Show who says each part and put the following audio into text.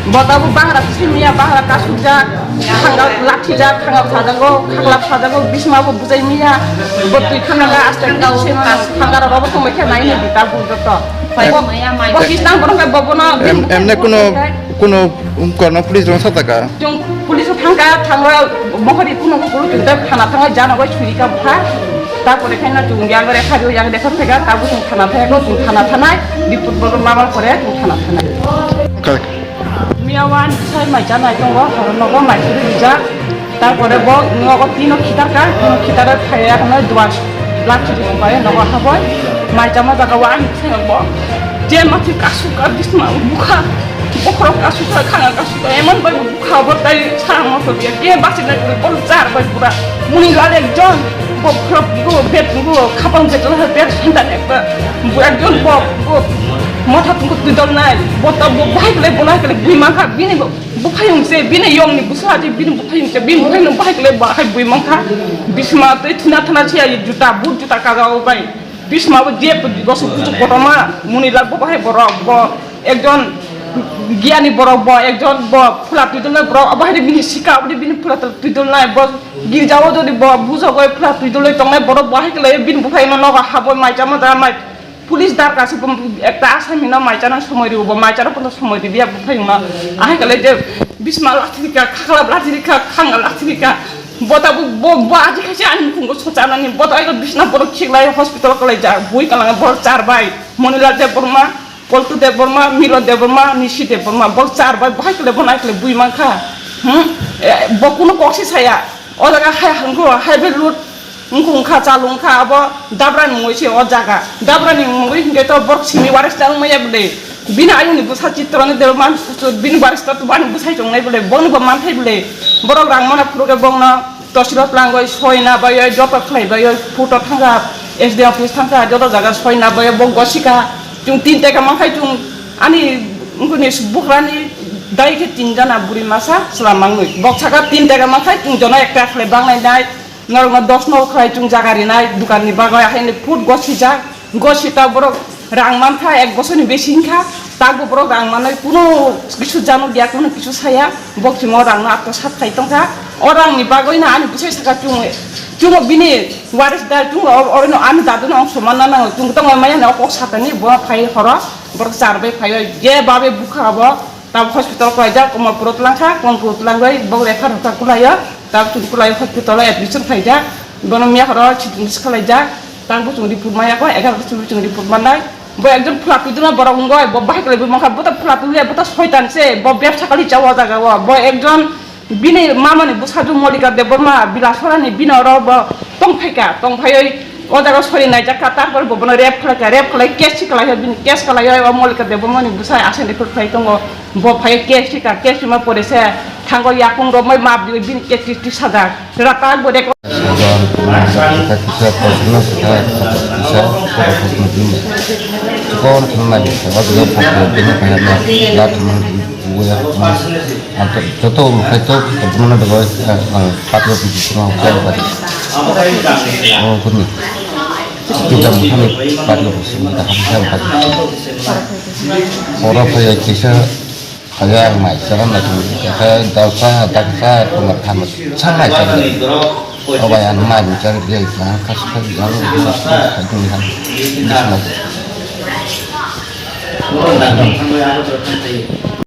Speaker 1: Botabu bahra simia bahra kasuja tanggal lakhija tanggal sajango khaglap sajango bismabu bujai mia botui khanaga asta kau tanggal robo ko mekhe naini bita bujoto Pakistan borong ke bobono
Speaker 2: এমনি কোনো police রংসা থাকা
Speaker 1: jung pulis thangwa mohori kuno ko kulu kita khana thangwa jana go churi ka bha তারপরে খাইনা Jung ইয়াগরে খারিও YAG দেখা থেকে তাবু Jung থানা থেকে জুং থানা থানায় বিপুত বড় মামার করে জুং থানা থানায় মিয়াওয়ান সাই মাই জানাই দङ হরনগো মাইসুরি বিজা তারপরে ব নগো তিন খিটার খাইয়া হনো দুয়াস লাচি পায় নগো হাবয় মাই জামা জাগা ওয়ান সেনব যে মাথি কাসুকা বিসমা বুখা বখর কাসুকা খানা কাসুকা এমন বাই বুখা বতাই সারা মতো দিয়ে কে বাঁচিনা করে বল চার বাই পুরা মুনি গাল একজন বখর গো বেট গো খাপাং যেতে বেট সন্তান একজন মাথা তুমি তুই দল নাই বতা বাহাই গলে বলাই গলে বুই মাখা বিনি বুফায়ুং সে বিনি ইয়ংনি বুসাজি বিনি বুফায়ুং সে বিনি বুফায়ুং বাহাই গলে বাহাই বুই মাখা বিসমা তুই থুনা থানা ছিয়া জুতা বুট জুতা কাগাও বাই বিসমা যে গস গটমা মুনি লাগ বাহাই বড় একজন জ্ঞানী বড় একজন ফুলা তুই দল বড় বাহাই বিনি শিকা বিনি ফুলা তুই দল নাই গির্জাও যদি বুঝো গয় ফুলা তুই দল তংনাই বড় বাহাই গলে বিনি বুফায়ুং নগা হাবো মাইজামা দা মাই পুলিশ দার কাছে একটা আসামি না মাইচানা সময় দিব মাইচানা কোনো সময় দিবি বুফাই না আহে গেলে যে বিসমা লাথিকা খাখলা লাথিকা খাঙ্গা লাথিকা বতাবু আজি খাইছে আনি খুঙ্গো সচানানি বতাই বিছনা বড় খিগলাই হসপিটাল কলাই যা বই কালাঙ্গা বড় চার ভাই মনিলাল দেব বর্মা পল্টু দেব বর্মা মিলন দেব বর্মা নিশি দেব বর্মা বড় চার ভাই বাহাই কলে বনাই কলে বুই মাংখা কোনো কষি ছায়া ও জায়গা হাই হাঙ্গো হাইবে লুট ngkungkha chalungkha abo dabran moise o jaga dabrani mongri hinge to bor simi waris tang maya bele bina ayuni busa chitrani de man bin waris to ban busai jongnai bele bon go man thai bele borok rang mana phuruge bongna tosirot langoi soina bayo job khlai bayo photo thanga sd office thanga jodo jaga soina bayo bong gosika chung tin teka mankhai chung ani ngkuni bukrani dai ke tinjana buri masa selamangui bok chaka tin teka mankhai chung jona ekta khlai bangnai dai নরমা 10 নল খাই চুং জাগারি নাই দোকাননি বাগায় আখাইনে foot গছিজা গছিতা বড় রাংমান খা এক বছরনি বেশি খা তাগো বড় রাংমানে কোনো কিছু জানো দিয়া কোনো কিছু ছায়া বকছি মো রাংনা আত্ম সাত খাই তংখা অরাংনি বাগায় না আনি বুঝাই থাকা চুং বিনি ওয়ারিস দা চুং অরনো আনি দাদু না সমান না চুং তং মায়া না কক সাতানি ব ফাই হর বড় চারবে ফাই যে বাবে বুখাব তা হসপিটাল কয় যা কম পুরতলাংখা কম পুরতলাংগই বগ রেখা রখা কুলায়া তার তুই কুলাই হসপিটাল এডমিশন খাইজা বনমিয়া হর চিকিৎসা খালাইজা তার বুচুং রিপোর্ট মায়া কয় 11 বুচুং রিপোর্ট মানাই ব একজন ফ্লাপি দুনা বড় গয় ব বাহাই কলে মাখা বতা ফ্লাপি লে বতা শয়তানছে ব ব্যবসা কালি চাওয়া জায়গা ব একজন বিনে মামানি বুসাজু মলিকা দেবমা বিলাসরানি বিনর ব টংফাই ও জায়গা সরি নাই জাকা তারপর ববন রেপ খালাই কেস খালাই কেস খালাই ও মলিকা দেবমানি বুসাই আসেন রিপোর্ট খাই তঙ্গ ব ফাই কেস মা পড়েছে থাঙ্গ ইয়াকুং র মই মাপ দিই বিন কেস সাজা রাতা বডে
Speaker 3: Toto itu benar benar patut disemua orang. Oh, kuni. Kita mungkin patut disemua kita patut. Orang kaya kisah kaya mai sekarang lagi kaya dasa pengertian sangat sangat. Apa yang mai mencari dia kasih lalu bisa